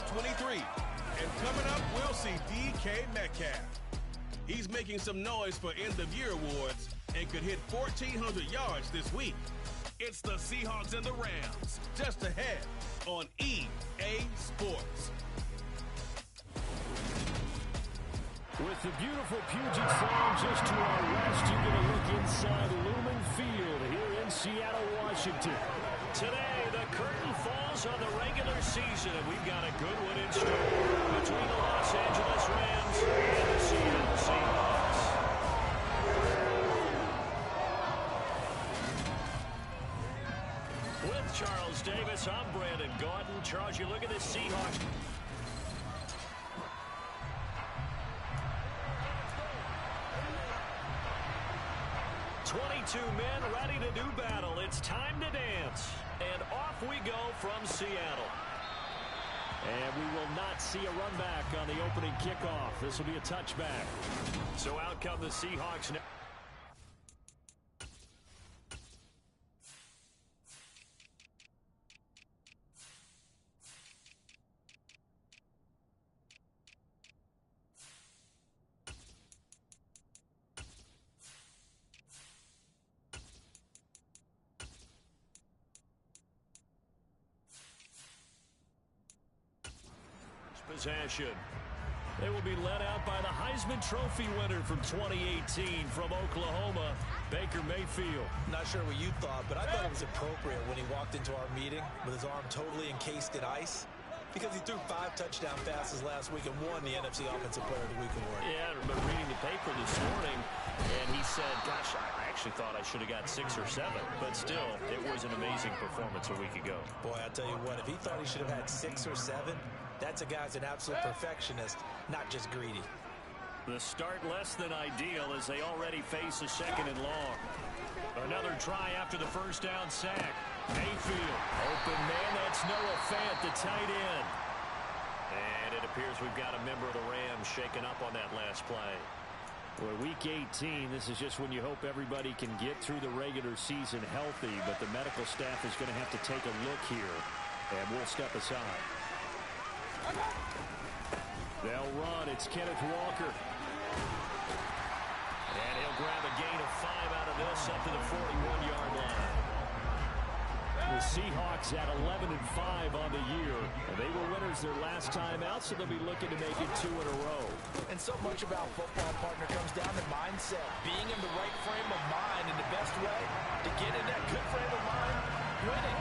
23. And coming up, we'll see DK Metcalf. He's making some noise for end-of-year awards and could hit 1,400 yards this week. It's the Seahawks and the Rams, just ahead on EA Sports. With the beautiful Puget Sound just to our west, you get a look inside Lumen Field here in Seattle, Washington. Today, the curtain falls on the regular season, and we've got a good one in store between the Los Angeles Rams and the Seattle Seahawks. With Charles Davis, I'm Brandon Gaudin. Charles, you look at the Seahawks. Two men ready to do battle. It's time to dance. And off we go from Seattle. And we will not see a run back on the opening kickoff. This will be a touchback. So out come the Seahawks now. Possession. They will be led out by the Heisman Trophy winner from 2018 from Oklahoma, Baker Mayfield. Not sure what you thought, but I thought it was appropriate when he walked into our meeting with his arm totally encased in ice, because he threw 5 touchdown passes last week and won the NFC Offensive Player of the Week award. Yeah, I remember reading the paper this morning, and he said, gosh, I actually thought I should have got 6 or 7, but still, it was an amazing performance a week ago. Boy, I tell you what, if he thought he should have had 6 or 7, that's a guy's an absolute perfectionist, not just greedy. The start less than ideal as they already face a second and long. Another try after the first down sack. Mayfield, open man, that's Noah Fant, the tight end. And it appears we've got a member of the Rams shaken up on that last play. Well, week 18, this is just when you hope everybody can get through the regular season healthy, but the medical staff is going to have to take a look here, and we'll step aside. They'll run. It's Kenneth Walker. And he'll grab a gain of 5 out of this up to the 41-yard line. The Seahawks at 11-5 on the year. And they were winners their last time out, so they'll be looking to make it 2 in a row. And so much about football, partner, comes down to mindset. Being in the right frame of mind, and the best way to get in that good frame of mind, winning.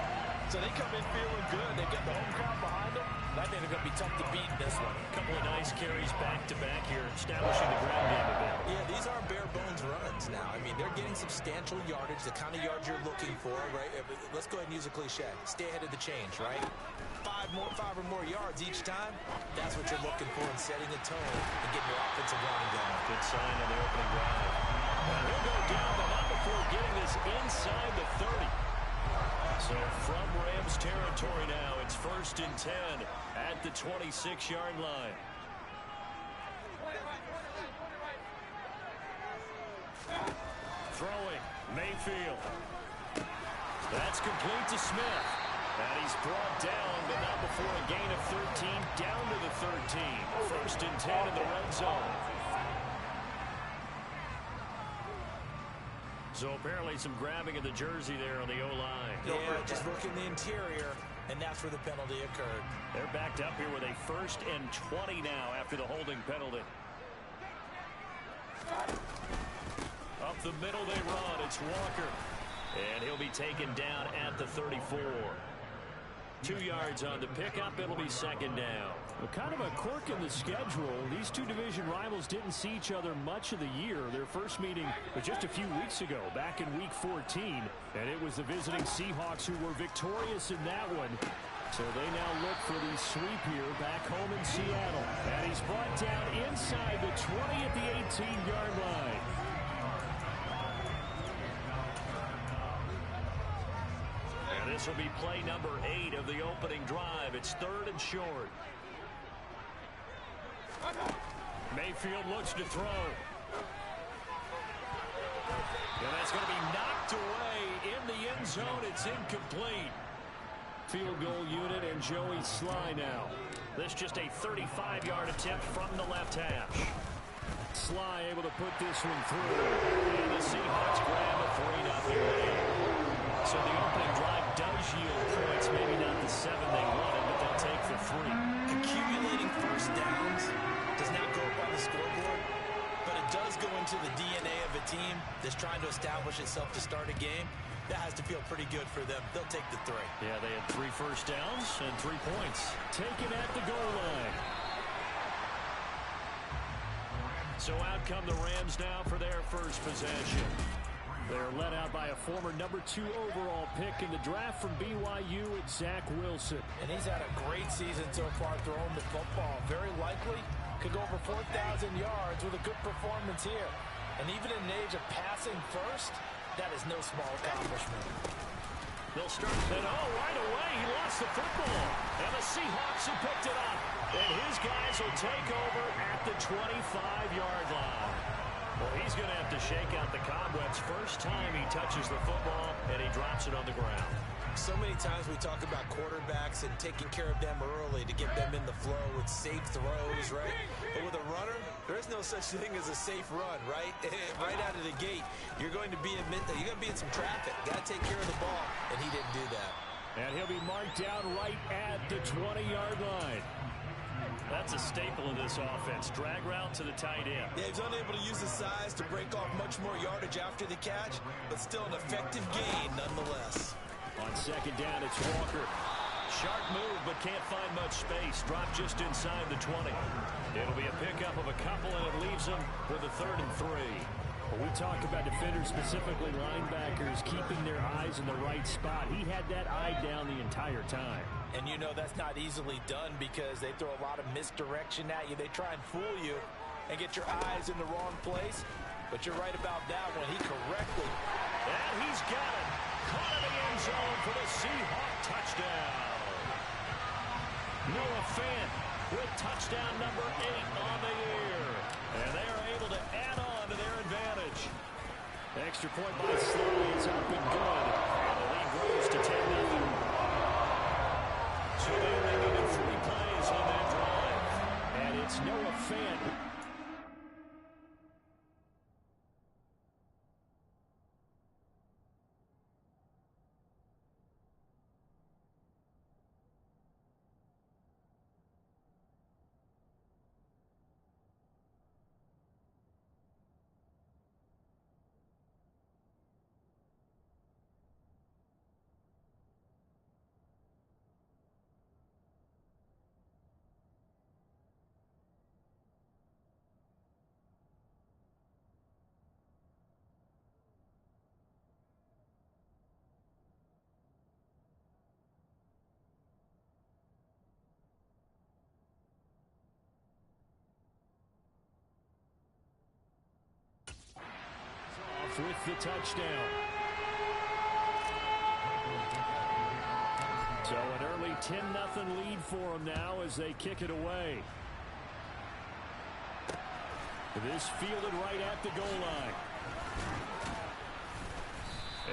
So they come in feeling good. They've got the home crowd behind them. I think they're going to be tough to beat in this one. A couple of nice carries back-to-back here, establishing the ground game a bit. Yeah, these aren't bare-bones runs now. I mean, they're getting substantial yardage, the kind of yards you're looking for, right? Let's go ahead and use a cliche. Stay ahead of the change, right? 5 or more yards each time. That's what you're looking for in setting a tone and getting your offensive line going. Good sign on the opening drive. Well, he'll go down, but not before getting this inside the 30. So from Rams territory now, it's 1st and 10 at the 26-yard line. Throwing, Mayfield. That's complete to Smith. And he's brought down, but not before a gain of 13, down to the 13. 1st and 10 in the red zone. So apparently some grabbing of the jersey there on the O-line. Yeah, just look in the interior, and that's where the penalty occurred. They're backed up here with a 1st and 20 now after the holding penalty. Up the middle they run. It's Walker. And he'll be taken down at the 34. 2 yards on the pickup. It'll be 2nd down. Well, kind of a quirk in the schedule. These two division rivals didn't see each other much of the year. Their first meeting was just a few weeks ago, back in Week 14. And it was the visiting Seahawks who were victorious in that one. So they now look for the sweep here back home in Seattle. And he's brought down inside the 20 at the 18-yard line. This will be play number 8 of the opening drive. It's 3rd and short. Mayfield looks to throw. And that's going to be knocked away in the end zone. It's incomplete. Field goal unit and Joey Sly now. This just a 35-yard attempt from the left hash. Sly able to put this one through. And the Seahawks grab a 3-0 lead. So the opening drive does yield points. Maybe not the 7 they wanted, but they'll take the 3. Accumulating first downs does not go up on the scoreboard, but it does go into the DNA of a team that's trying to establish itself to start a game. That has to feel pretty good for them. They'll take the 3. Yeah, they had 3 first downs and 3 points. Taken at the goal line. So out come the Rams now for their first possession. They're led out by a former number 2 overall pick in the draft from BYU, it's Zach Wilson. And he's had a great season so far throwing the football. Very likely could go over 4,000 yards with a good performance here. And even in an age of passing first, that is no small accomplishment. They'll start, and right away, he lost the football. And the Seahawks have picked it up. And his guys will take over at the 25-yard line. Well, he's going to have to shake out the cobwebs first time he touches the football, and he drops it on the ground. So many times we talk about quarterbacks and taking care of them early to get them in the flow with safe throws, right? But with a runner, there is no such thing as a safe run, right? Right out of the gate, you're going to be in some traffic. Got to take care of the ball, and he didn't do that. And he'll be marked down right at the 20-yard line. That's a staple of this offense. Drag route to the tight end. Yeah, he's unable to use his size to break off much more yardage after the catch, but still an effective gain nonetheless. On second down, it's Walker. Sharp move, but can't find much space. Dropped just inside the 20. It'll be a pickup of a couple, and it leaves him with a 3rd and 3. When we talk about defenders, specifically linebackers, keeping their eyes in the right spot, he had that eye down the entire time. And you know that's not easily done because they throw a lot of misdirection at you. They try and fool you and get your eyes in the wrong place. But you're right about that one. He correctly. And he's got it. Caught in the end zone for the Seahawk touchdown. Noah Fant with touchdown number 8 on the year. And they are able to add on to their advantage. Extra point by Sly is up and good. And the lead grows to 10-0. So they only needed 3 plays on that drive. And it's Noah Fant. With the touchdown. So an early 10-0 lead for them now as they kick it away. This fielded right at the goal line.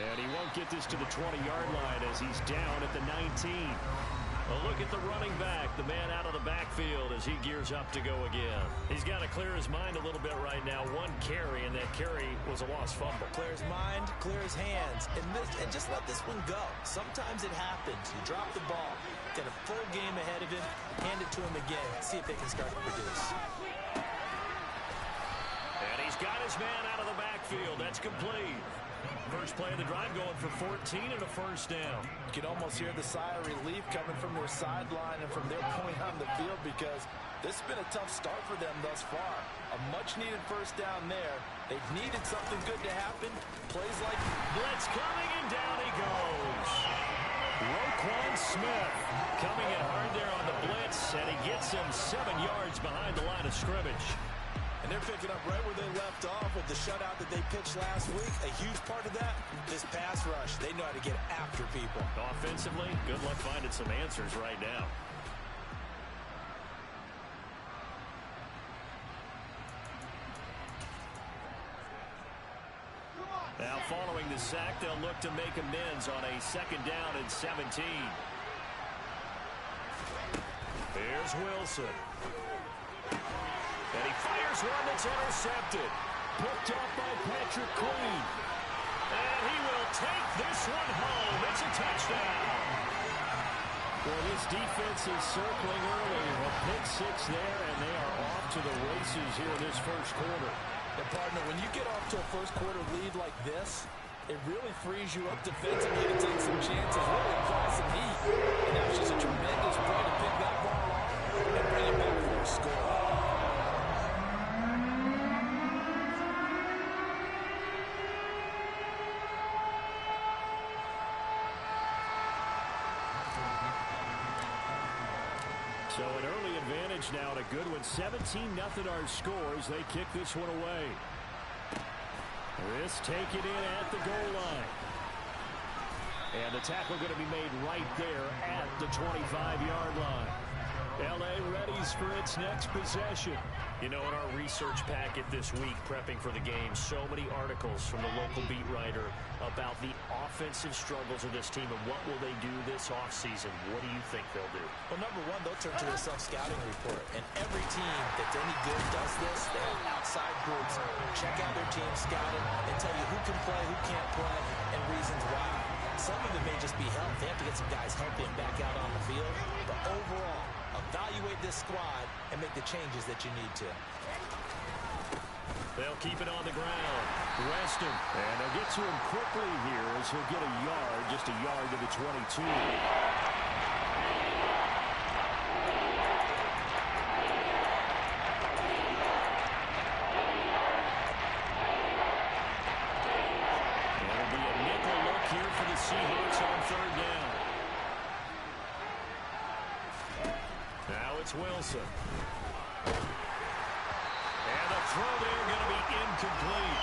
And he won't get this to the 20-yard line as he's down at the 19. A look at the running back, the man out of the backfield as he gears up to go again. He's got to clear his mind a little bit right now. 1 carry, and that carry was a lost fumble. Clear his mind, clear his hands, and just let this one go. Sometimes it happens. You drop the ball, get a full game ahead of him, hand it to him again, see if they can start to produce. And he's got his man out of the backfield. That's complete. First play of the drive going for 14 and a first down. You can almost hear the sigh of relief coming from their sideline and from their point on the field because this has been a tough start for them thus far. A much-needed first down there. They've needed something good to happen. Plays like blitz coming, and down he goes. Roquan Smith coming in hard there on the blitz, and he gets him 7 yards behind the line of scrimmage. And they're picking up right where they left off with the shutout that they pitched last week. A huge part of that, this pass rush. They know how to get after people. Offensively, good luck finding some answers right now. Now following the sack, they'll look to make amends on a 2nd down and 17. Here Here's Wilson. And he fires one that's intercepted. Picked up by Patrick Queen. And he will take this one home. It's a touchdown. Well, this defense is circling early. A pick six there, and they are off to the races here in this first quarter. And partner, when you get off to a first quarter lead like this, it really frees you up defensively to take some chances, really apply some heat. And that was just a tremendous play to pick that ball off and bring it back for a score. So an early advantage now and a good one. 17-0 our scores. They kick this one away. This taken in at the goal line. And the tackle going to be made right there at the 25-yard line. L.A. readies for its next possession. You know, in our research packet this week, prepping for the game, so many articles from the local beat writer about the offensive struggles of this team and what will they do this offseason. What do you think they'll do? Well, number one, they'll turn to a self-scouting report. And every team that's any good does this. They have outside groups check out their team, scout it, and tell you who can play, who can't play, and reasons why. Some of it may just be health. They have to get some guys healthy and back out on the field. But overall, evaluate this squad and make the changes that you need to. They'll keep it on the ground. Rest him. And they'll get to him quickly here as he'll get a yard, just a yard to the 22. It'll be a nickel look here for the Seahawks on third down. Now it's Wilson. And the throw there going to be incomplete.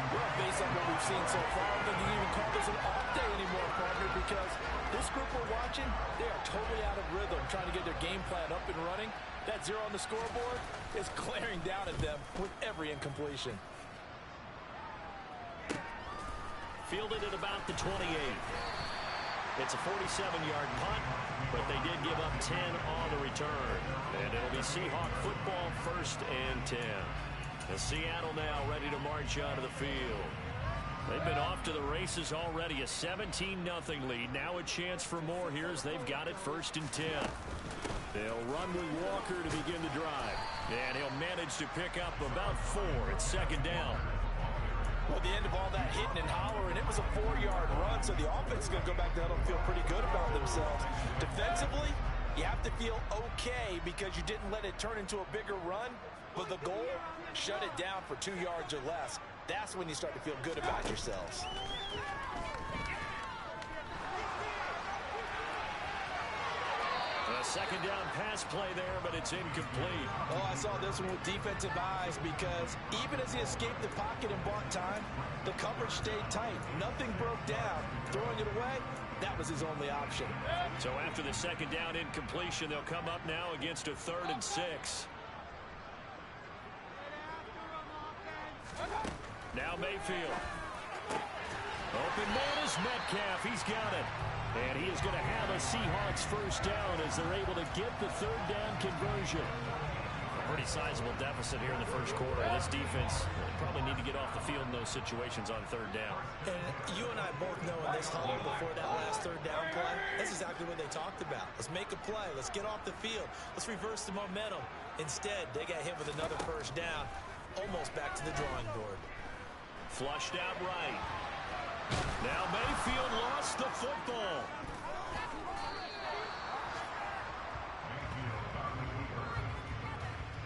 Well, based on what we've seen so far, I don't think you can even call this an off day anymore, partner, because this group we're watching, they are totally out of rhythm, trying to get their game plan up and running. That zero on the scoreboard is glaring down at them with every incompletion. Fielded at about the 28. It's a 47-yard punt, but they did give up 10 on the return. And it'll be Seahawk football, 1st and 10. And Seattle now ready to march onto the field. They've been off to the races already. A 17-0 lead. Now a chance for more here as they've got it 1st and 10. They'll run with Walker to begin the drive. And he'll manage to pick up about 4 at 2nd down. Well, the end of all that hitting and hollering, it was a 4-yard run, so the offense is going to go back to huddle and feel pretty good about themselves. Defensively, you have to feel okay because you didn't let it turn into a bigger run, but the goal, shut it down for 2 yards or less. That's when you start to feel good about yourselves. A 2nd down pass play there, but it's incomplete. Oh, I saw this one with defensive eyes because even as he escaped the pocket and bought time, the coverage stayed tight. Nothing broke down. Throwing it away, that was his only option. So after the 2nd down incompletion, they'll come up now against a 3rd and 6. Now Mayfield. Open man is Metcalf. He's got it. And he is going to have a Seahawks 1st down as they're able to get the 3rd down conversion. A pretty sizable deficit here in the first quarter. This defense probably need to get off the field in those situations on 3rd down. And you and I both know in this huddle before that last 3rd down play, that's exactly what they talked about. Let's make a play. Let's get off the field. Let's reverse the momentum. Instead, they got hit with another 1st down, almost back to the drawing board. Flushed out right. Now Mayfield lost the football.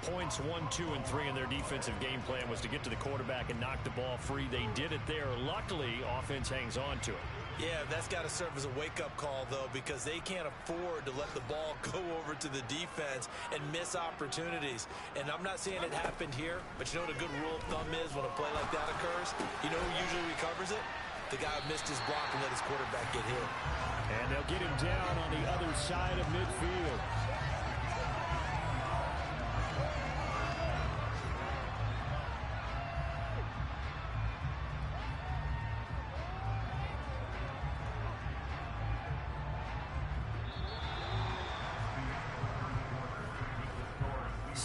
Points 1, 2, and 3 in their defensive game plan was to get to the quarterback and knock the ball free. They did it there. Luckily, offense hangs on to it. Yeah, that's got to serve as a wake-up call, though, because they can't afford to let the ball go over to the defense and miss opportunities. And I'm not saying it happened here, but you know what a good rule of thumb is when a play like that occurs? You know who usually recovers it? The guy who missed his block and let his quarterback get hit. And they'll get him down on the other side of midfield.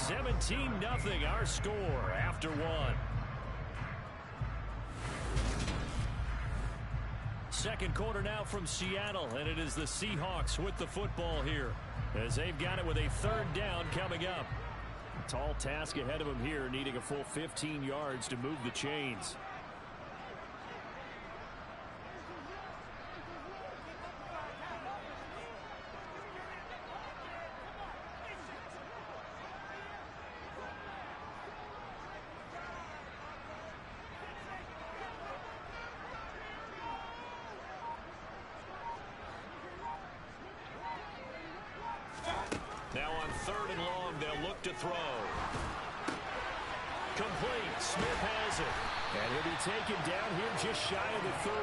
17-0 our score after one. Second quarter now from Seattle, and it is the Seahawks with the football here as they've got it with a third down coming up. A tall task ahead of them here, needing a full 15 yards to move the chains. Now on third and long, they'll look to throw. Complete. Smith has it. And he'll be taken down here just shy of the 30.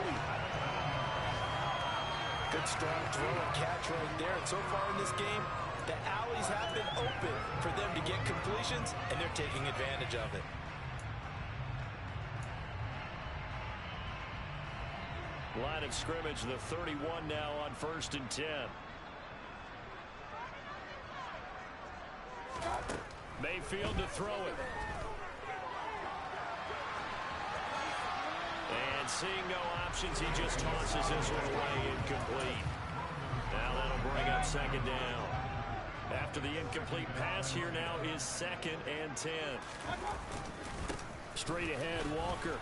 Good strong throw and catch right there. And so far in this game, the alleys have been open for them to get completions, and they're taking advantage of it. Line of scrimmage, the 31 now on 1st and 10. Mayfield to throw it. And seeing no options, he just tosses this one away, incomplete. Now that'll bring up second down. After the incomplete pass, here now is 2nd and 10. Straight ahead, Walker.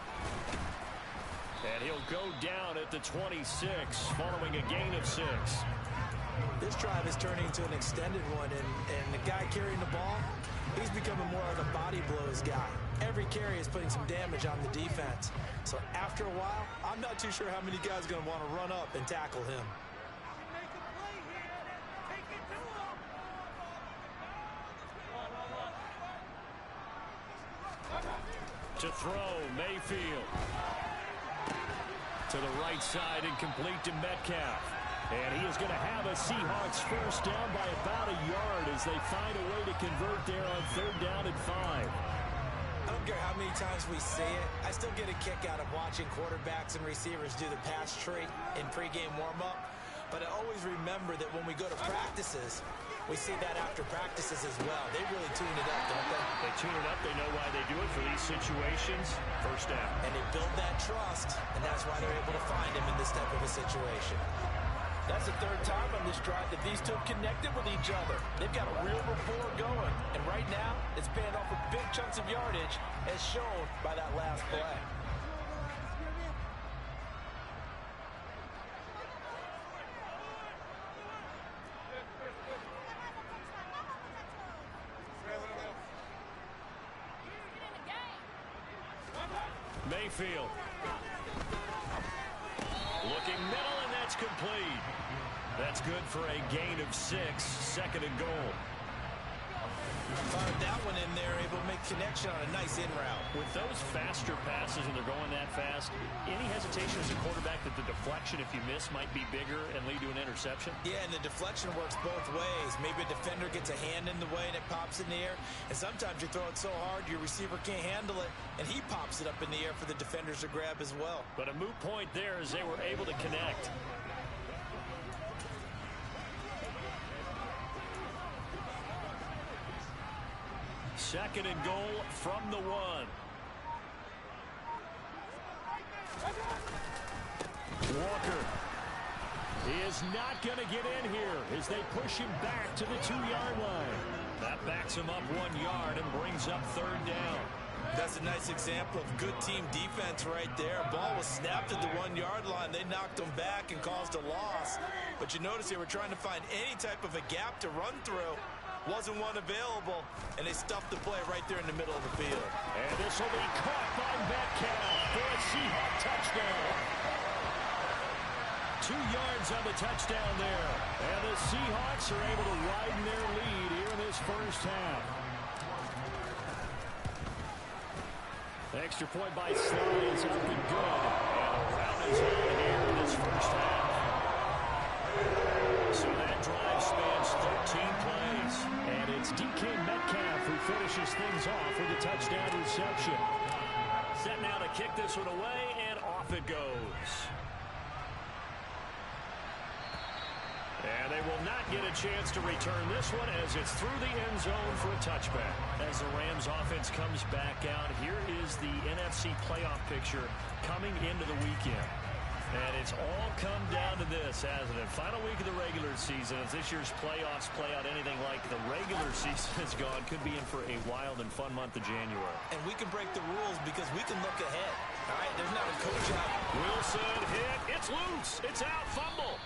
And he'll go down at the 26, following a gain of 6. This drive is turning into an extended one, and the guy carrying the ball, he's becoming more of a body blows guy. Every carry is putting some damage on the defense. So after a while, I'm not too sure how many guys are going to want to run up and tackle him. To throw, Mayfield. To the right side and complete to Metcalf. And he is going to have a Seahawks first down by about a yard as they find a way to convert there on 3rd down and 5. I don't care how many times we say it, I still get a kick out of watching quarterbacks and receivers do the pass tree in pregame warm-up. But I always remember that when we go to practices, we see that after practices as well. They really tune it up, don't they? They tune it up. They know why they do it for these situations. First down. And they build that trust, and that's why they're able to find him in this type of a situation. That's the 3rd time on this drive that these two have connected with each other. They've got a real rapport going. And right now, it's paying off with big chunks of yardage, as shown by that last play. Mayfield. Looking middle, and that's complete. That's good for a gain of 6, 2nd and goal. Fired that one in there, able to make connection on a nice in route. With those faster passes and they're going that fast, any hesitation as a quarterback that the deflection, if you miss, might be bigger and lead to an interception? Yeah, and the deflection works both ways. Maybe a defender gets a hand in the way and it pops in the air. And sometimes you throw it so hard your receiver can't handle it, and he pops it up in the air for the defenders to grab as well. But a moot point there as they were able to connect. Second and goal from the 1. Walker is not going to get in here as they push him back to the 2-yard line. That backs him up 1 yard and brings up 3rd down. That's a nice example of good team defense right there. Ball was snapped at the 1-yard line. They knocked him back and caused a loss. But you notice they were trying to find any type of a gap to run through. Wasn't one available, and they stuffed the play right there in the middle of the field. And this will be caught by Metcalf for a Seahawk touchdown. 2 yards on the touchdown there. And the Seahawks are able to widen their lead here in this first half. Extra point by Slye is up and good. And a round is on here in this first half. So that drive spans 13 plays. And it's DK Metcalf who finishes things off with a touchdown reception. Set now to kick this one away, and off it goes. And they will not get a chance to return this one as it's through the end zone for a touchback. As the Rams offense comes back out, here is the NFC playoff picture coming into the weekend. And it's all come down to this, hasn't it? Final week of the regular season. As this year's playoffs play out anything like the regular season has gone, could be in for a wild and fun month of January. And we can break the rules because we can look ahead. All right, there's not a coach out. Wilson hit. It's loose. It's out. Fumble.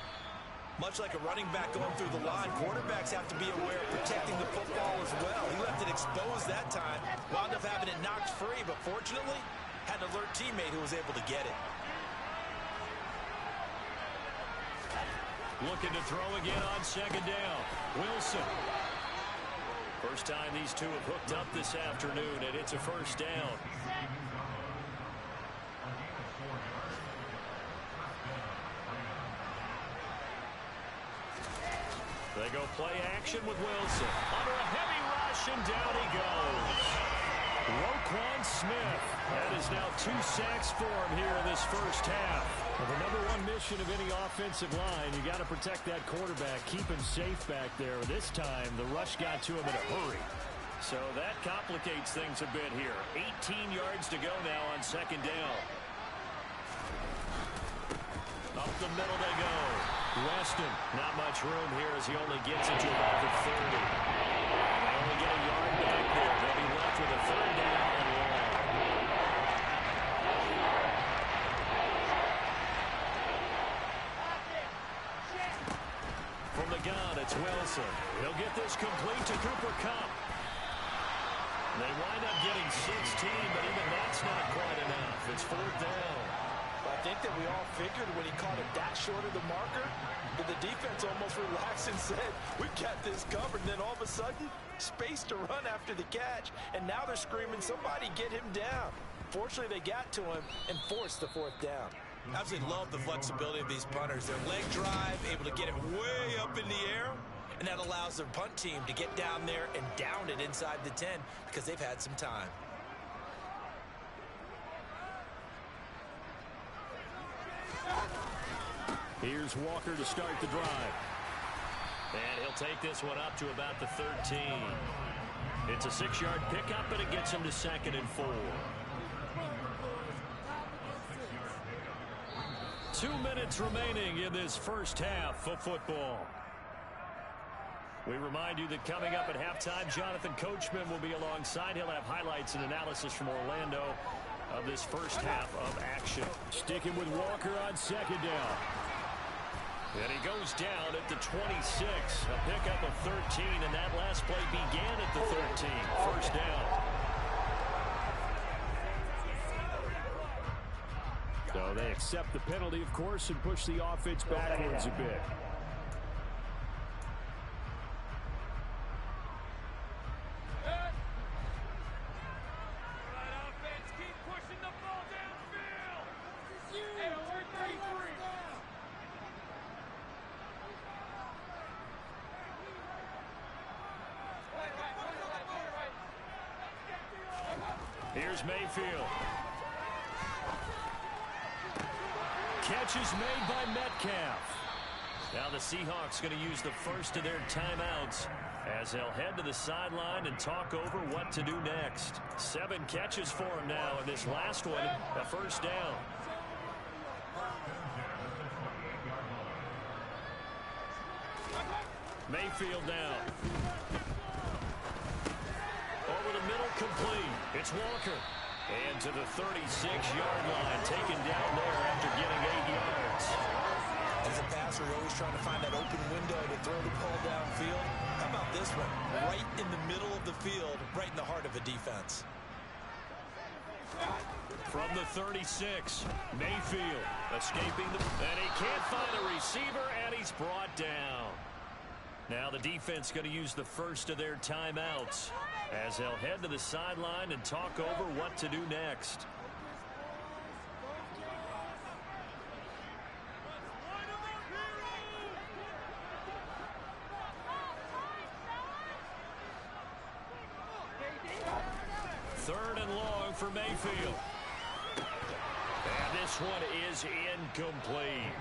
Much like a running back going through the line, quarterbacks have to be aware of protecting the football as well. He left it exposed that time, wound up having it knocked free, but fortunately, had an alert teammate who was able to get it. Looking to throw again on second down. Wilson. First time these two have hooked up this afternoon, and it's a first down. They go play action with Wilson. Under a heavy rush, and down he goes. Roquan Smith. That is now 2 sacks for him here in this first half. Well, the number one mission of any offensive line, you got to protect that quarterback, keep him safe back there. This time, the rush got to him in a hurry. So that complicates things a bit here. 18 yards to go now on second down. Up the middle they go. Weston, not much room here as he only gets it to about the 30. They only get a yard back there. They'll be left with a third down and long. From the gun, it's Wilson. He'll get this complete to Cooper Kupp. They wind up getting 16, but even that's not quite enough. It's fourth down. I think that we all figured when he caught it that short of the marker, that the defense almost relaxed and said, we've got this covered. And then all of a sudden, space to run after the catch. And now they're screaming, somebody get him down. Fortunately, they got to him and forced the fourth down. Absolutely love the flexibility of these punters. Their leg drive, able to get it way up in the air. And that allows their punt team to get down there and down it inside the 10 because they've had some time. Here's Walker to start the drive. And he'll take this one up to about the 13. It's a 6-yard pickup, and it gets him to 2nd and 4. 2 minutes remaining in this first half of football. We remind you that coming up at halftime, Jonathan Coachman will be alongside. He'll have highlights and analysis from Orlando of this first half of action. Sticking with Walker on second down. And he goes down at the 26. A pickup of 13, and that last play began at the 13. First down. So they accept the penalty, of course, and push the offense backwards a bit. Here's Mayfield. Catch is made by Metcalf. Now the Seahawks going to use the first of their timeouts as they'll head to the sideline and talk over what to do next. 7 catches for him now, and this last one, a first down. Mayfield now. Over the middle, complete. It's Walker. And to the 36-yard line, taken down there after getting 8 yards. As a passer, you're always trying to find that open window to throw the ball downfield. How about this one? Right in the middle of the field, right in the heart of a defense. From the 36, Mayfield escaping and he can't find a receiver, and he's brought down. Now the defense going to use the first of their timeouts as they'll head to the sideline and talk over what to do next. Third and long for Mayfield. And this this one is incomplete.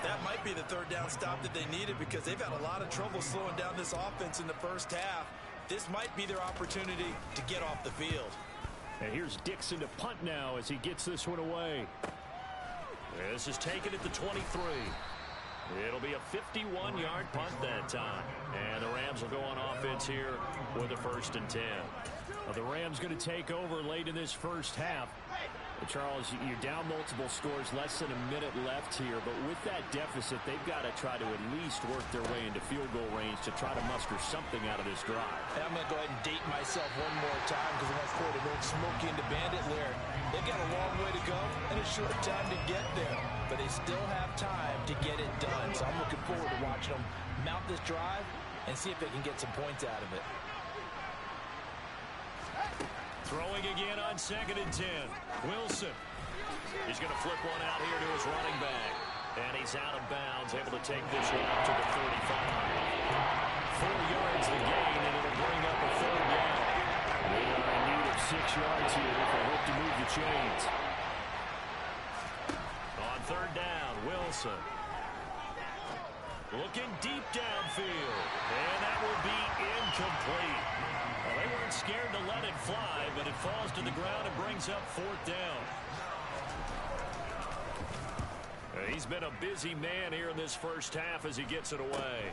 That might be the third down stop that they needed because they've had a lot of trouble slowing down this offense in the first half. This might be their opportunity to get off the field. And here's Dixon to punt now as he gets this one away. This is taken at the 23. It'll be a 51-yard punt that time. And the Rams will go on offense here with a 1st and 10. The Rams going to take over late in this first half. Charles, you're down multiple scores, less than a minute left here. But with that deficit, they've got to try to at least work their way into field goal range to try to muster something out of this drive. I'm going to go ahead and date myself one more time because I'm going to quote an old Smokey and the Bandit lyric. They've got a long way to go and a short time to get there. But they still have time to get it done. So I'm looking forward to watching them mount this drive and see if they can get some points out of it. Throwing again on 2nd and 10. Wilson. He's going to flip one out here to his running back. And he's out of bounds, able to take this one up to the 35. 4 yards the gain, and it'll bring up a 3rd down. They are in need of 6 yards here if they hope to move the chains. On 3rd down, Wilson. Looking deep downfield. And that will be incomplete. Well, they weren't scared to let it fly, but it falls to the ground and brings up 4th down. He's been a busy man here in this first half as he gets it away.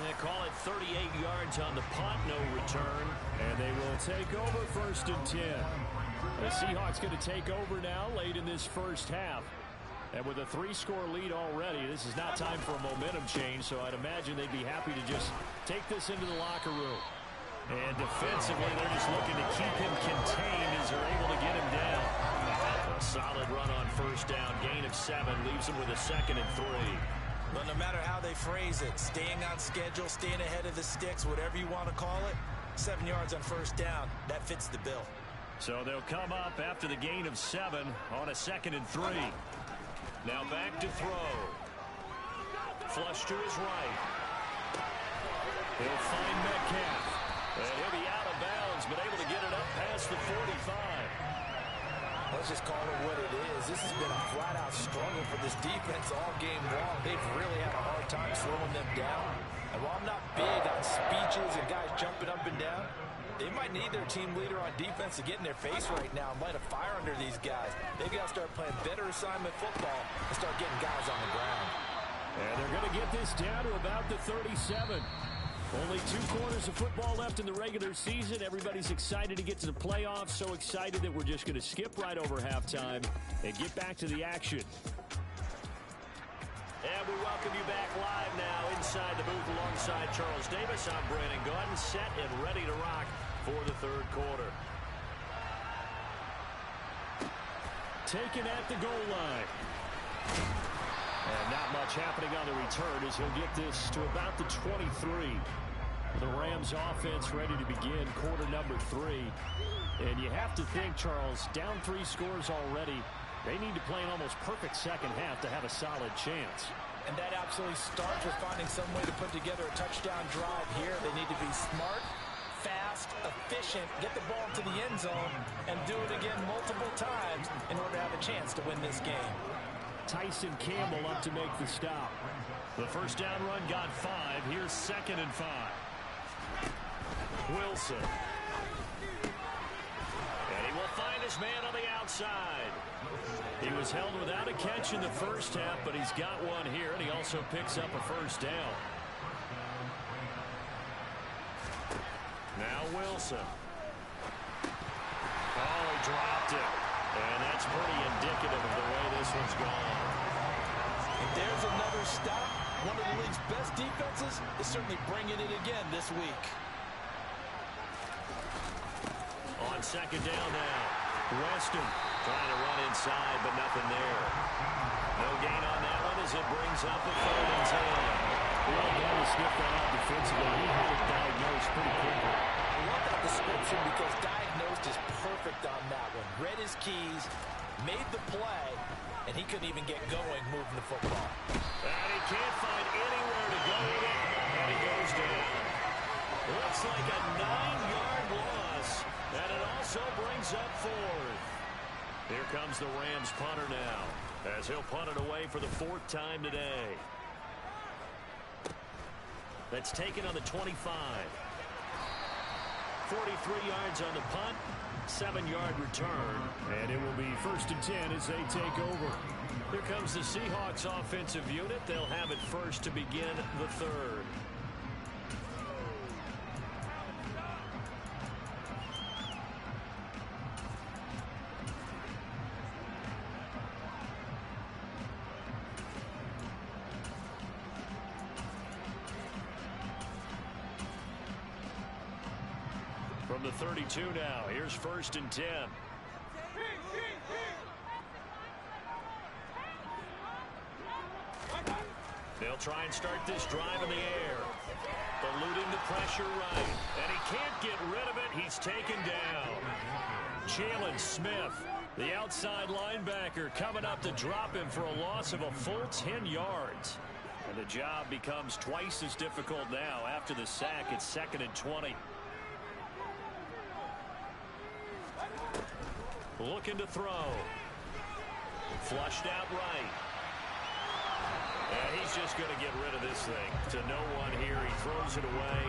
They call it 38 yards on the punt, no return. And they will take over 1st and 10. The Seahawks going to take over now late in this first half. And with a 3-score lead already, this is not time for a momentum change, so I'd imagine they'd be happy to just take this into the locker room. And defensively, they're just looking to keep him contained as they're able to get him down. A solid run on 1st down, gain of 7, leaves him with a 2nd and 3. But no matter how they phrase it, staying on schedule, staying ahead of the sticks, whatever you want to call it, 7 yards on 1st down, that fits the bill. So they'll come up after the gain of 7 on a 2nd and 3. Now back to throw. Flush to his right. He'll find Metcalf. And he'll be out of bounds, but able to get it up past the 45. Let's just call it what it is. This has been a flat-out struggle for this defense all game long. They've really had a hard time slowing them down. And while I'm not big on speeches and guys jumping up and down, they might need their team leader on defense to get in their face right now and light a fire under these guys. They've got to start playing better assignment football and start getting guys on the ground. And they're going to get this down to about the 37. Only 2 quarters of football left in the regular season. Everybody's excited to get to the playoffs. So excited that we're just going to skip right over halftime and get back to the action. And we welcome you back live now inside the booth alongside Charles Davis. I'm Brandon Gaudin, set and ready to rock for the 3rd quarter. Taken at the goal line. And not much happening on the return as he'll get this to about the 23. The Rams offense ready to begin quarter number 3. And you have to think, Charles, down 3 scores already. They need to play an almost perfect second half to have a solid chance. And that absolutely starts with finding some way to put together a touchdown drive here. They need to be smart, fast, efficient, get the ball to the end zone, and do it again multiple times in order to have a chance to win this game. Tyson Campbell up to make the stop. The 1st down run got 5. Here's 2nd and 5. Wilson. And he will find his man on the outside. He was held without a catch in the first half, but he's got one here, and he also picks up a 1st down. Now Wilson. Oh, he dropped it. And that's pretty indicative of the way this one's gone. And there's another stop. One of the league's best defenses is certainly bringing it again this week. On 2nd down now, Weston trying to run inside, but nothing there. No gain on that one as it brings up a 3rd and 10. Well, glad to sniff that out defensively. He had it diagnosed pretty quickly. I love that description because diagnosed is perfect on that one. Read his keys, made the play, and he couldn't even get going moving the football. And he can't find anywhere to go with it, and he goes down. Looks like a 9-yard loss, and it also brings up 4th. Here comes the Rams punter now, as he'll punt it away for the 4th time today. That's taken on the 25. 43 yards on the punt, 7-yard return. And it will be 1st and 10 as they take over. Here comes the Seahawks offensive unit. They'll have it first to begin the 3rd. From the 32 now, here's 1st and 10. They'll try and start this drive in the air. Eluding the pressure right. And he can't get rid of it. He's taken down. Jalen Smith, the outside linebacker, coming up to drop him for a loss of a full 10 yards. And the job becomes twice as difficult now after the sack. It's 2nd and 20. Looking to throw. Flushed out right. And he's just going to get rid of this thing to no one here. He throws it away,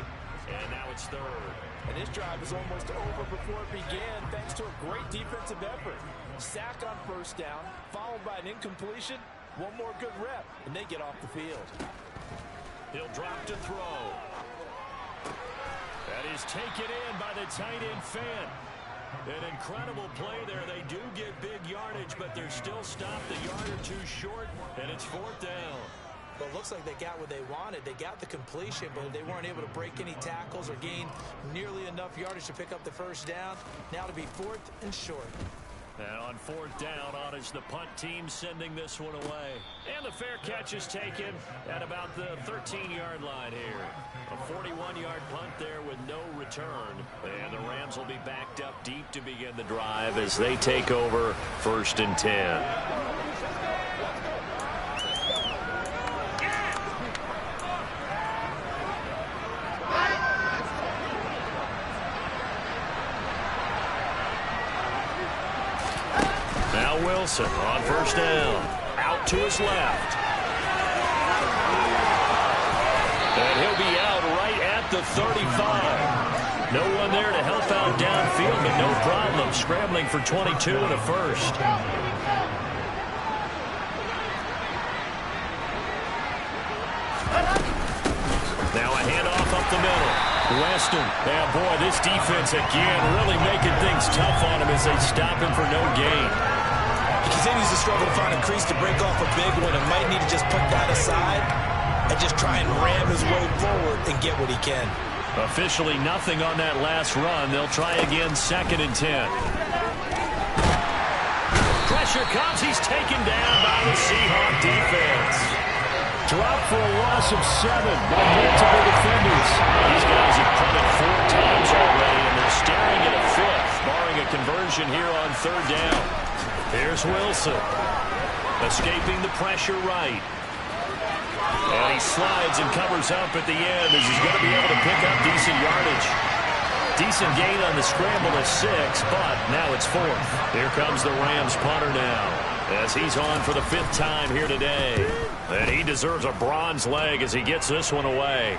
and now it's 3rd. And this drive is almost over before it began, thanks to a great defensive effort. Sack on 1st down, followed by an incompletion. One more good rep, and they get off the field. He'll drop to throw. That is taken in by the tight end Fant. An incredible play there. They do get big yardage, but they're still stopped a yard or 2 short, and it's 4th down. Well, it looks like they got what they wanted. They got the completion, but they weren't able to break any tackles or gain nearly enough yardage to pick up the 1st down. Now to be 4th and short. And on 4th down, on is the punt team sending this one away. And the fair catch is taken at about the 13-yard line here. A 41-yard punt there with no return. And the Rams will be backed up deep to begin the drive as they take over 1st and 10. Wilson on 1st down. Out to his left. And he'll be out right at the 35. No one there to help out downfield, but no problem. Scrambling for 22 and a 1st. Now a handoff up the middle. Weston. Yeah, boy, this defense again really making things tough on him as they stop him for no gain. He continues to struggle to find a crease to break off a big one and might need to just put that aside and just try and ram his way forward and get what he can. Officially nothing on that last run. They'll try again 2nd and 10. Pressure comes. He's taken down by the Seahawk defense. Dropped for a loss of 7 by multiple defenders. These guys have punted 4 times already, and they're staring at a 5th, barring a conversion here on 3rd down. Here's Wilson, escaping the pressure right. And he slides and covers up at the end as he's going to be able to pick up decent yardage. Decent gain on the scramble at 6, but now it's 4th. Here comes the Rams punter now, as he's on for the 5th time here today. And he deserves a bronze leg as he gets this one away.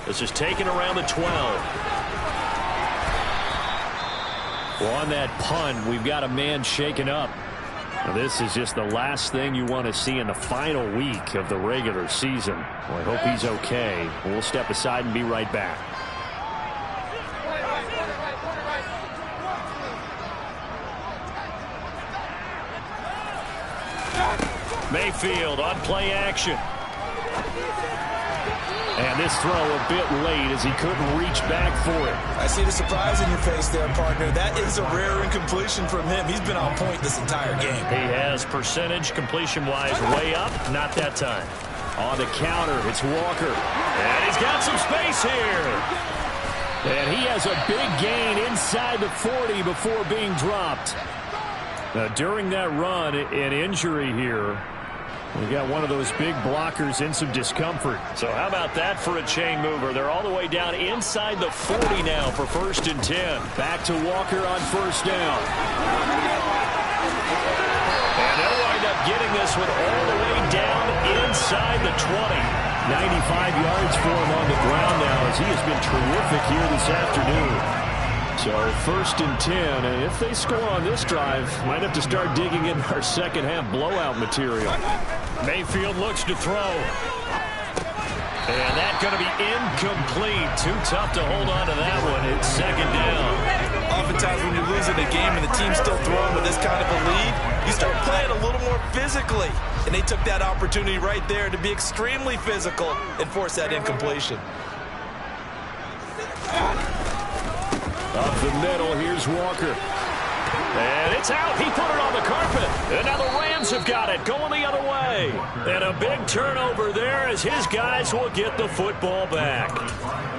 This is taken around the 12. Well, on that punt, we've got a man shaken up. Now, this is just the last thing you want to see in the final week of the regular season. Well, I hope he's okay. We'll step aside and be right back. Mayfield on play action. And this throw a bit late as he couldn't reach back for it. I see the surprise in your face there, partner. That is a rare incompletion from him. He's been on point this entire game. He has percentage completion-wise way up. Not that time. On the counter, it's Walker. And he's got some space here. And he has a big gain inside the 40 before being dropped. Now, during that run, an injury here We got one of those big blockers in some discomfort. So how about that for a chain mover? They're all the way down inside the 40 now for 1st and 10. Back to Walker on 1st down. And they'll wind up getting this one all the way down inside the 20. 95 yards for him on the ground now as he has been terrific here this afternoon. So 1st and 10, and if they score on this drive, might have to start digging in our second half blowout material. Mayfield looks to throw. And that's going to be incomplete. Too tough to hold on to that one. It's 2nd down. Oftentimes when you're losing a game and the team's still throwing with this kind of a lead, you start playing a little more physically. And they took that opportunity right there to be extremely physical and force that incompletion. Up the middle, here's Walker. And it's out. He put it on the carpet. And now the Rams have got it, going the other way. And a big turnover there as his guys will get the football back.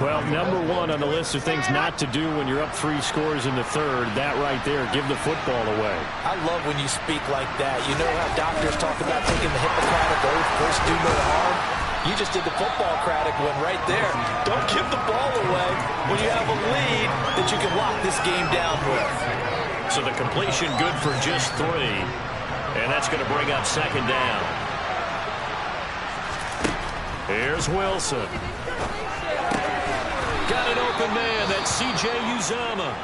Well, number one on the list of things not to do when you're up 3 scores in the 3rd, that right there, give the football away. I love when you speak like that. You know how doctors talk about taking the Hippocratic oath, first do no harm? You just did the football-cratic one right there. Don't give the ball away when you have a lead that you can lock this game down with. So the completion good for just 3. And that's going to bring up 2nd down. Here's Wilson. Got an open man. That's C.J. Uzomah.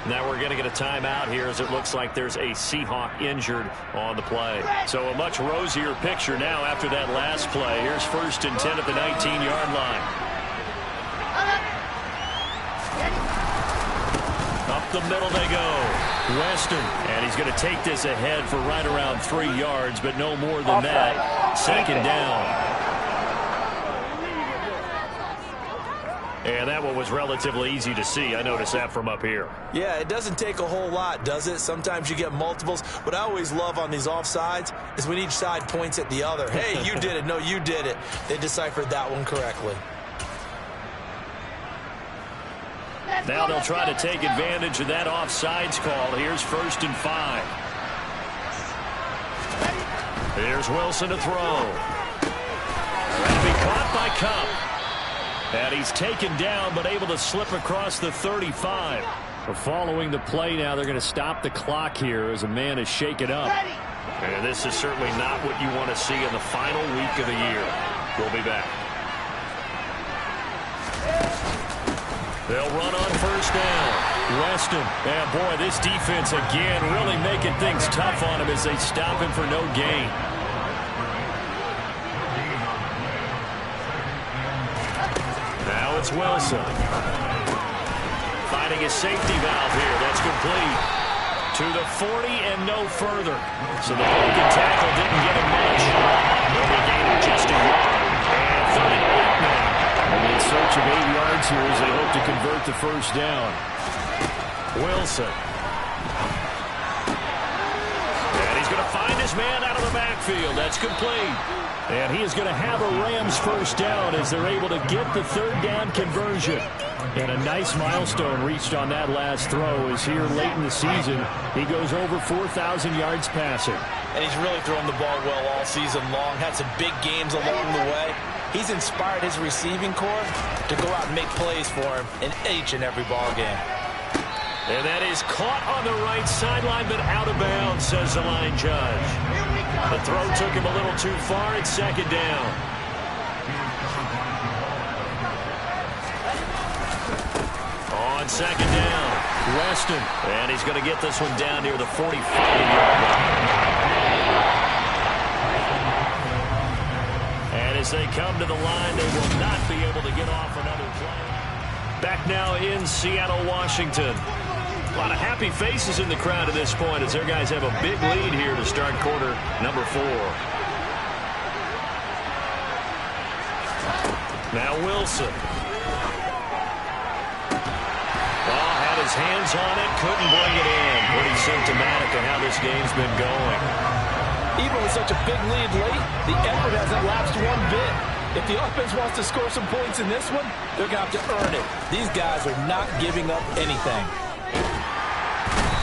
Now we're going to get a timeout here as it looks like there's a Seahawk injured on the play. So a much rosier picture now after that last play. Here's 1st and 10 at the 19-yard line. Up the middle they go. Weston. And he's going to take this ahead for right around 3 yards, but no more than that. 2nd down. And that one was relatively easy to see. I noticed that from up here. Yeah, it doesn't take a whole lot, does it? Sometimes you get multiples. What I always love on these offsides is when each side points at the other. Hey, you did it. No, you did it. They deciphered that one correctly. Now they'll try to take advantage of that offsides call. Here's 1st and 5. Here's Wilson to throw. Trying to be caught by Kupp. And he's taken down, but able to slip across the 35. Following the play now, they're going to stop the clock here as a man is shaken up. And this is certainly not what you want to see in the final week of the year. We'll be back. They'll run on 1st down. Weston. And boy, this defense again really making things tough on him as they stop him for no gain. Now it's Wilson. Finding a safety valve here. That's complete. To the 40 and no further. So the broken tackle didn't get him much. They'll gain just a yard. And 3rd and 8 now. And in search of 8 yards here as they hope to convert the 1st down. Wilson. And he's going to find his man out of the backfield. That's complete. And he is going to have a Rams 1st down as they're able to get the 3rd down conversion. And a nice milestone reached on that last throw as here late in the season, he goes over 4,000 yards passing. And he's really thrown the ball well all season long. Had some big games along the way. He's inspired his receiving corps to go out and make plays for him in each and every ball game. And that is caught on the right sideline, but out of bounds, says the line judge. The throw took him a little too far. It's 2nd down. On 2nd down, Weston. And he's going to get this one down near the 45-yard line. And as they come to the line, they will not be able to get off another play. Back now in Seattle, Washington. A lot of happy faces in the crowd at this point as their guys have a big lead here to start quarter number 4. Now Wilson. Well, had his hands on it, couldn't bring it in. Pretty symptomatic of how this game's been going. Even with such a big lead late, the effort hasn't lapsed one bit. If the offense wants to score some points in this one, they're going to have to earn it. These guys are not giving up anything.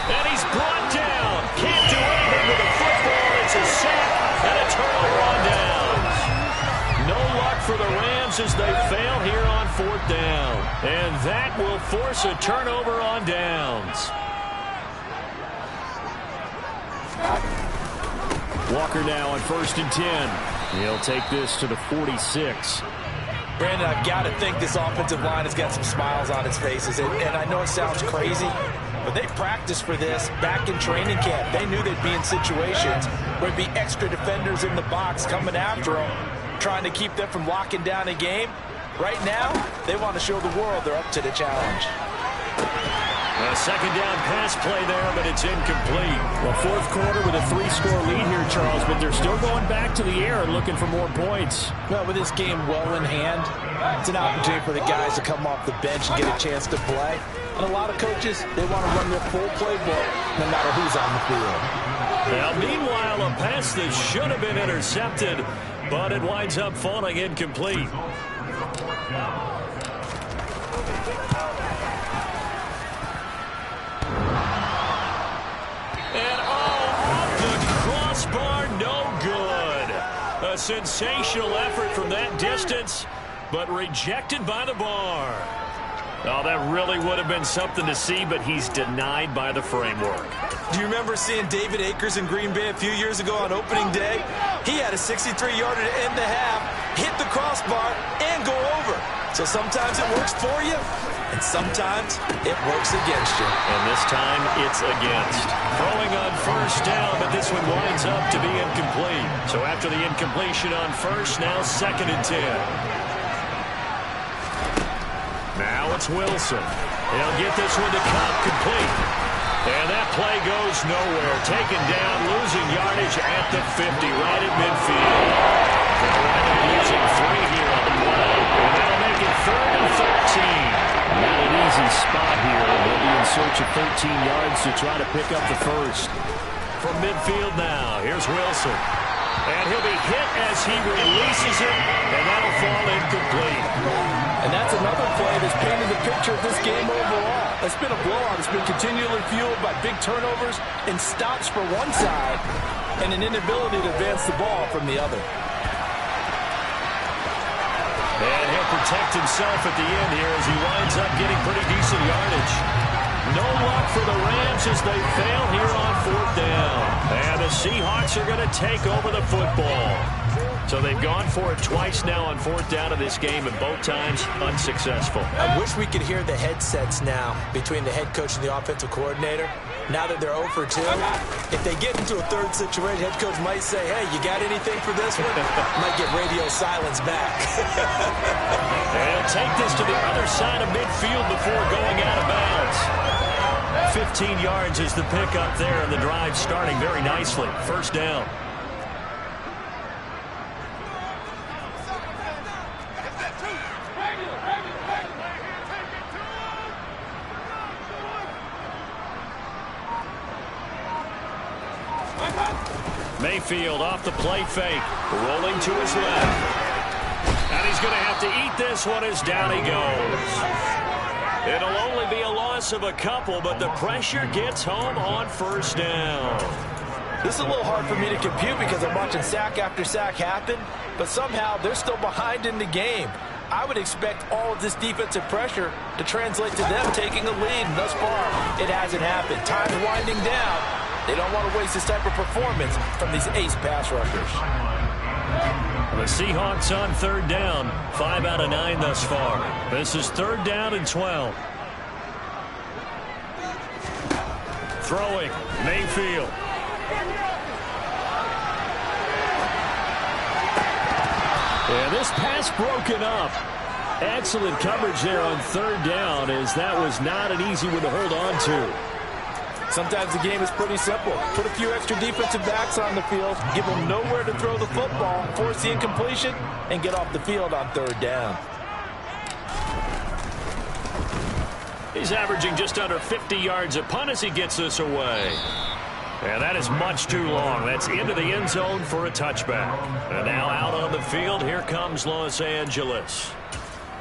And he's brought down. Can't do anything with the football. It's a sack and a turnover And that will force a turnover on downs. Walker now on 1st and 10. He'll take this to the 46. Brandon, I've got to think this offensive line has got some smiles on its faces. And I know it sounds crazy, but they practiced for this back in training camp. They knew they'd be in situations where there'd be extra defenders in the box coming after them, trying to keep them from locking down a game. Right now, they want to show the world they're up to the challenge. A second down pass play there, but it's incomplete. Well, fourth quarter with a 3-score lead here, Charles, but they're still going back to the air and looking for more points. Well, with this game well in hand, it's an opportunity for the guys to come off the bench and get a chance to play. And a lot of coaches, they want to run their full playbook no matter who's on the field. Now, meanwhile, a pass that should have been intercepted, but it winds up falling incomplete. And off the crossbar, no good. A sensational effort from that distance, but rejected by the bar. Oh, that really would have been something to see, but he's denied by the framework. Do you remember seeing David Akers in Green Bay a few years ago on opening day? He had a 63-yarder to end the half, hit the crossbar, and go over. So sometimes it works for you, and sometimes it works against you. And this time, it's against. Throwing on 1st down, but this one winds up to be incomplete. So after the incompletion on 1st, now 2nd and 10. Now it's Wilson. He'll get this one to Cobb complete. And that play goes nowhere. Taken down, losing yardage at the 50, right at midfield. They'll wind up using 3 here on the play. And that'll make it 3rd and 13. Not an easy spot here. They'll be in search of 13 yards to try to pick up the first. From midfield now, here's Wilson. And he'll be hit as he releases it, and that'll fall incomplete. And that's another play that's painted the picture of this game overall. It's been a blowout. It's been continually fueled by big turnovers and stops for one side and an inability to advance the ball from the other. And he'll protect himself at the end here as he winds up getting pretty decent yardage. No luck for the Rams as they fail here on 4th down. And the Seahawks are going to take over the football. So they've gone for it twice now on 4th down in this game, and both times unsuccessful. I wish we could hear the headsets now between the head coach and the offensive coordinator. Now that they're 0 for 2, if they get into a third situation, head coach might say, hey, you got anything for this one? Might get radio silence back. They'll take this to the other side of midfield before going out of bounds. 15 yards is the pickup there, and the drive starting very nicely. 1st down. Mayfield off the play fake, rolling to his left. And he's going to have to eat this one as down he goes. It'll only be a loss of a couple, but the pressure gets home on 1st down. This is a little hard for me to compute because I'm watching sack after sack happen, but somehow they're still behind in the game. I would expect all of this defensive pressure to translate to them taking a lead, and thus far, it hasn't happened. Time's winding down. They don't want to waste this type of performance from these ace pass rushers. The Seahawks on 3rd down, 5 out of 9 thus far. This is 3rd down and 12. Throwing, Mayfield. And this pass broken up. Excellent coverage there on 3rd down, as that was not an easy one to hold on to. Sometimes the game is pretty simple. Put a few extra defensive backs on the field, give them nowhere to throw the football, force the incompletion, and get off the field on 3rd down. He's averaging just under 50 yards a punt as he gets this away. And that is much too long. That's into the end zone for a touchback. And now out on the field, here comes Los Angeles.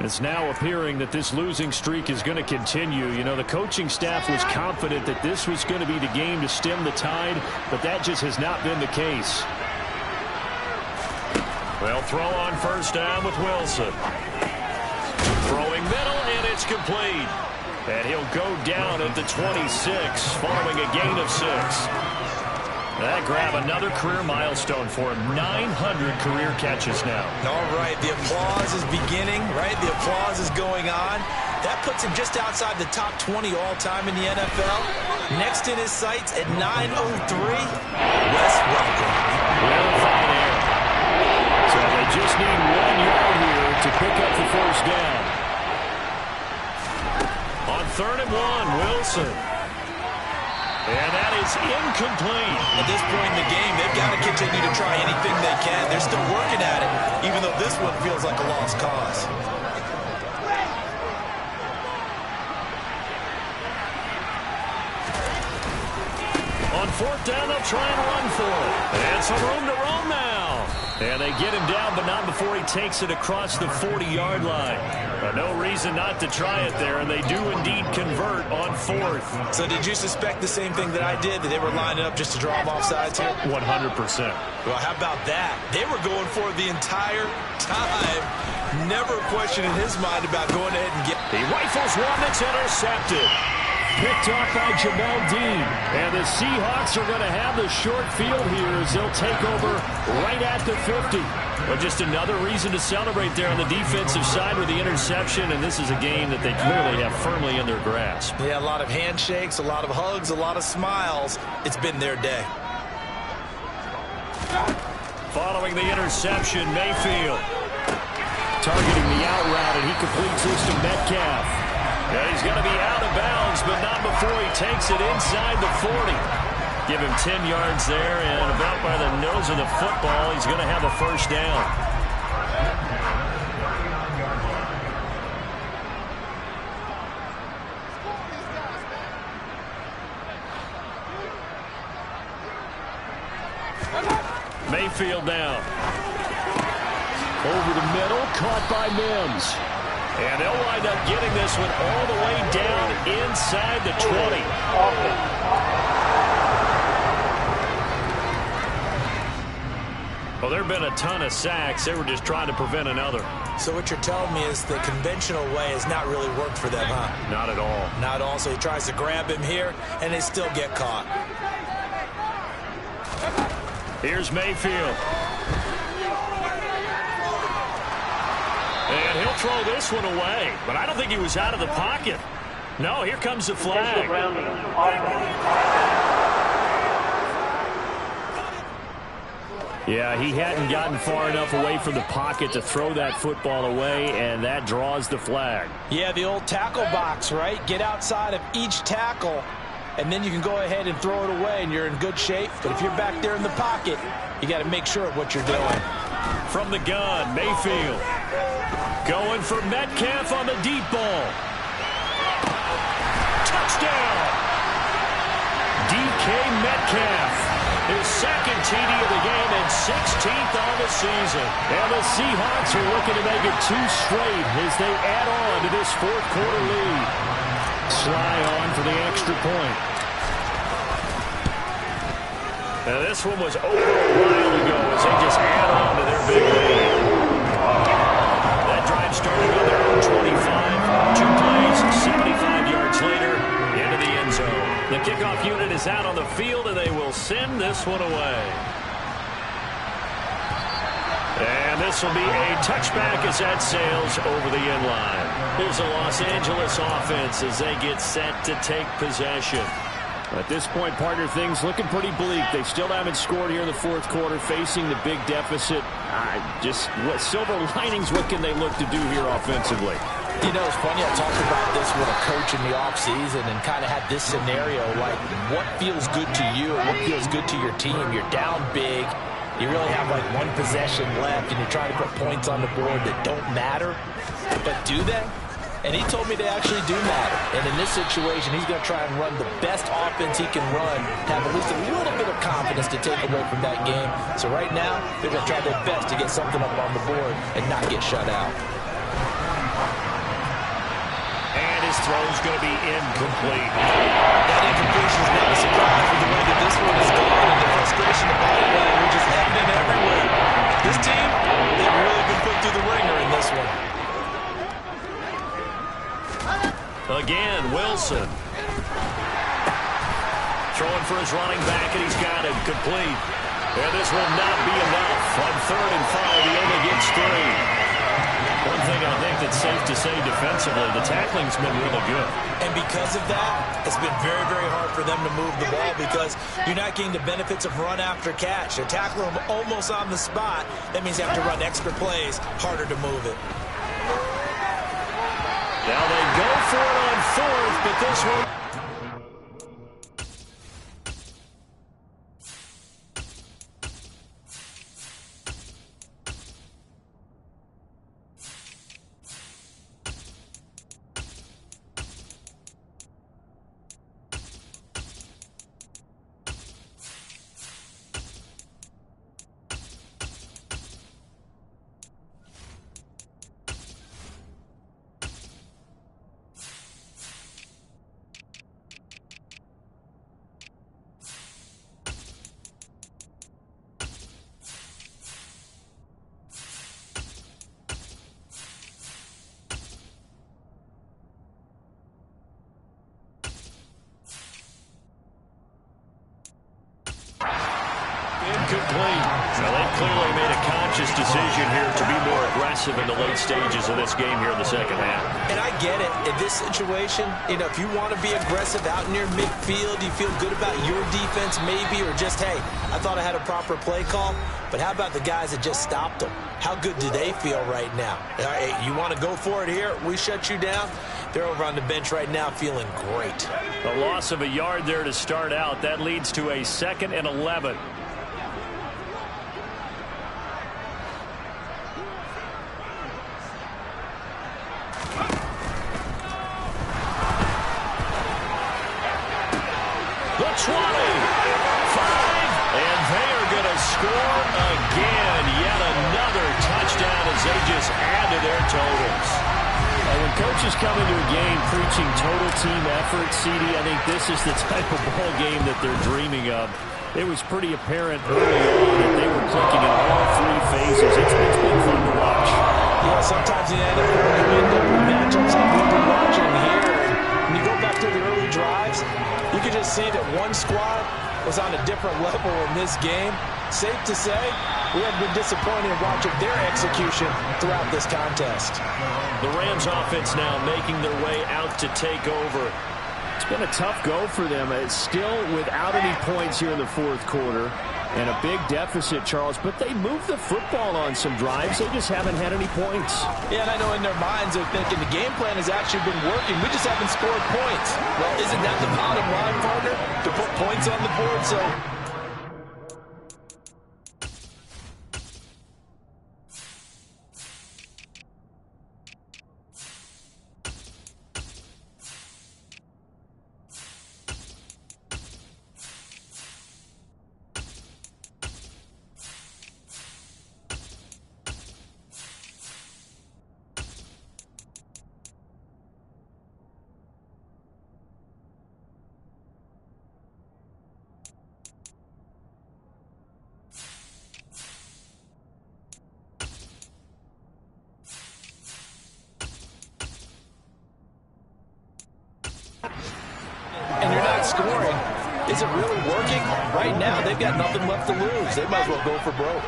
It's now appearing that this losing streak is going to continue. You know, the coaching staff was confident that this was going to be the game to stem the tide, but that just has not been the case. They'll throw on 1st down with Wilson. Throwing middle, and Pitch complete. And he'll go down at the 26 following a gain of 6. That grab another career milestone for him. 900 career catches now. All right, the applause is beginning, right? The applause is going on. That puts him just outside the top 20 all-time in the NFL. Next in his sights at 903, Wes Welker. Verified error. So they just need 1 yard here to pick up the first down. On 3rd and 1, Wilson. And that is incomplete. At this point in the game, they've got to continue to try anything they can. They're still working at it, even though this one feels like a lost cause. On 4th down, they'll try and run for it. And some room to roam now. And they get him down, but not before he takes it across the 40-yard line. No reason not to try it there, and they do indeed convert on 4th. So did you suspect the same thing that I did, that they were lining up just to draw them off sides here? 100%. Well, how about that? They were going for it the entire time. Never a question in his mind about going ahead and get... He rifles one that's intercepted. Picked off by Jamel Dean. And the Seahawks are going to have the short field here as they'll take over right at the 50. But just another reason to celebrate there on the defensive side with the interception, and this is a game that they clearly have firmly in their grasp. Yeah, a lot of handshakes, a lot of hugs, a lot of smiles. It's been their day. Following the interception, Mayfield targeting the out route, and he completes this to Metcalf. And he's going to be out of bounds, but not before he takes it inside the 40. Give him 10 yards there, and about by the nose of the football, he's going to have a first down. Mayfield down. Over the middle, caught by Mims. And they'll wind up getting this one all the way down inside the 20. Well, there have been a ton of sacks. They were just trying to prevent another. So what you're telling me is the conventional way has not really worked for them, huh? Not at all. Not at all. So he tries to grab him here, and they still get caught. Here's Mayfield. And he'll throw this one away. But I don't think he was out of the pocket. No, here comes the flag. Yeah, he hadn't gotten far enough away from the pocket to throw that football away, and that draws the flag. Yeah, the old tackle box, right? Get outside of each tackle, and then you can go ahead and throw it away, and you're in good shape. But if you're back there in the pocket, you got to make sure of what you're doing. From the gun, Mayfield. Going for Metcalf on the deep ball. Touchdown! DK Metcalf, his second TD of the game and 16th on the season. And the Seahawks are looking to make it 2 straight as they add on to this fourth quarter lead. Sly on for the extra point. Now this one was over a while ago as they just add on to their big lead. That drive started on their own 25. 2 plays, 75 yards later, into the end zone. The kickoff unit is out on the field, and they will send this one away. And this will be a touchback as that sails over the end line. Here's the Los Angeles offense as they get set to take possession. At this point, partner, things looking pretty bleak. They still haven't scored here in the fourth quarter, facing the big deficit. Just what silver linings, what can they look to do here offensively? You know, it's funny, I talked about this with a coach in the offseason and kind of had this scenario, like what feels good to you and what feels good to your team. You're down big. You really have like 1 possession left, and you're trying to put points on the board that don't matter. But do they? And he told me they actually do matter. And in this situation, he's going to try and run the best offense he can run to have at least a little bit of confidence to take away from that game. So right now, they're going to try their best to get something up on the board and not get shut out. And his throw's going to be incomplete. That incompletion is not a surprise with the way that this one is going and the frustration of body language is evident everywhere. This team, they've really been put through the ringer in this one. Throwing for his running back, and he's got it. Complete. And this will not be enough. On 3rd and 5, he only gets 3. One thing I think that's safe to say defensively, the tackling's been really good. And because of that, it's been very, very hard for them to move the ball because you're not getting the benefits of run after catch. They're tackling them almost on the spot. That means you have to run extra plays, harder to move it. Now they go for it on 4th, but this one... Incomplete. Now they clearly made a conscious decision here to be more aggressive in the late stages of this game here in the second half. And I get it. In this situation, you know, if you want to be aggressive out near midfield, you feel good about your defense maybe, or just, hey, I thought I had a proper play call. But how about the guys that just stopped them? How good do they feel right now? All right, you want to go for it here? We shut you down? They're over on the bench right now feeling great. The loss of a yard there to start out. That leads to a 2nd and 11. The 20, 5, and they are going to score again. Yet another touchdown as they just add to their totals. When coaches come into a game preaching total team effort, CD, I think this is the type of ball game that they're dreaming of. It was pretty apparent early on that they were clicking in all 3 phases. It's been fun to watch. Yeah, sometimes in the NFL you end up with matchups like we've been watching here. When you go back to the early drives, you can just see that one squad was on a different level in this game. Safe to say, we have been disappointed in watching their execution throughout this contest. The Rams offense now making their way out to take over. It's been a tough go for them. It's still without any points here in the 4th quarter. And a big deficit, Charles. But they moved the football on some drives. They just haven't had any points. Yeah, and I know in their minds they're thinking the game plan has actually been working. We just haven't scored points. Well, isn't that the bottom line, partner? To put points on the board, so... and you're not scoring, is it really working? Right now, they've got nothing left to lose. They might as well go for broke.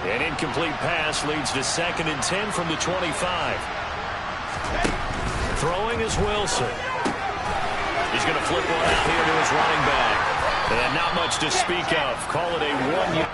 An incomplete pass leads to 2nd and 10 from the 25. Throwing is Wilson. He's going to flip one out here to his running back. And not much to speak of. Call it a 1-yard.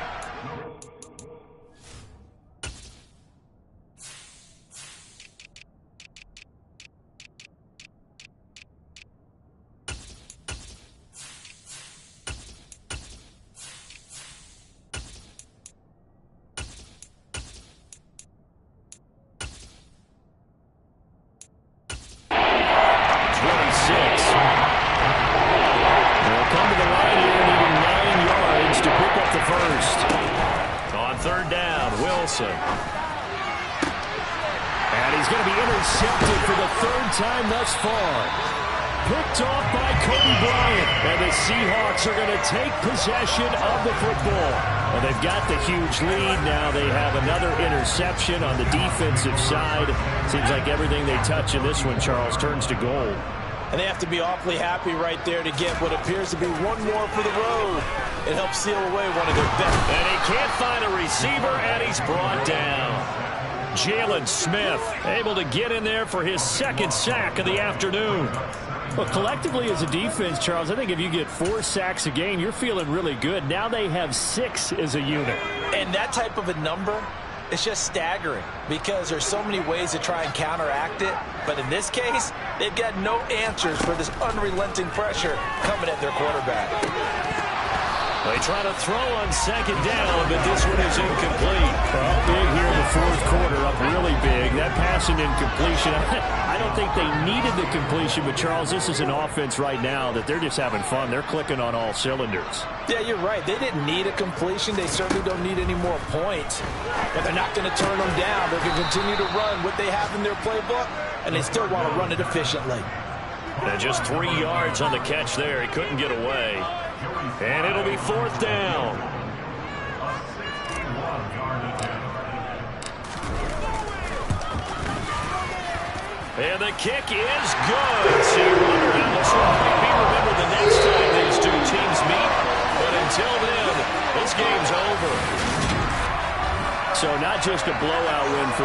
And he's going to be intercepted for the 3rd time thus far. Picked off by Kobe Bryant. And the Seahawks are going to take possession of the football. Well, they've got the huge lead. Now they have another interception on the defensive side. Seems like everything they touch in this one, Charles, turns to gold. And they have to be awfully happy right there to get what appears to be one more for the road. It helps seal away one of their best. And he can't find a receiver, and he's brought down. Jalen Smith able to get in there for his second sack of the afternoon. Well, collectively as a defense, Charles, I think if you get 4 sacks a game, you're feeling really good. Now they have 6 as a unit. And that type of a number, it's just staggering because there's so many ways to try and counteract it. But in this case, they've got no answers for this unrelenting pressure coming at their quarterback. They try to throw on second down, but this one is incomplete. Well, big here in the fourth quarter, up really big. That passing incompletion, I don't think they needed the completion, but Charles, this is an offense right now that they're just having fun. They're clicking on all cylinders. Yeah, you're right. They didn't need a completion. They certainly don't need any more points. But they're not going to turn them down. They're going to continue to run what they have in their playbook, and they still want to run it efficiently. And just 3 yards on the catch there. He couldn't get away. And it'll be fourth down. And the kick is good. So you wonder how this one might be remembered the next time these two teams meet. But until then, this game's over. So not just a blowout win for the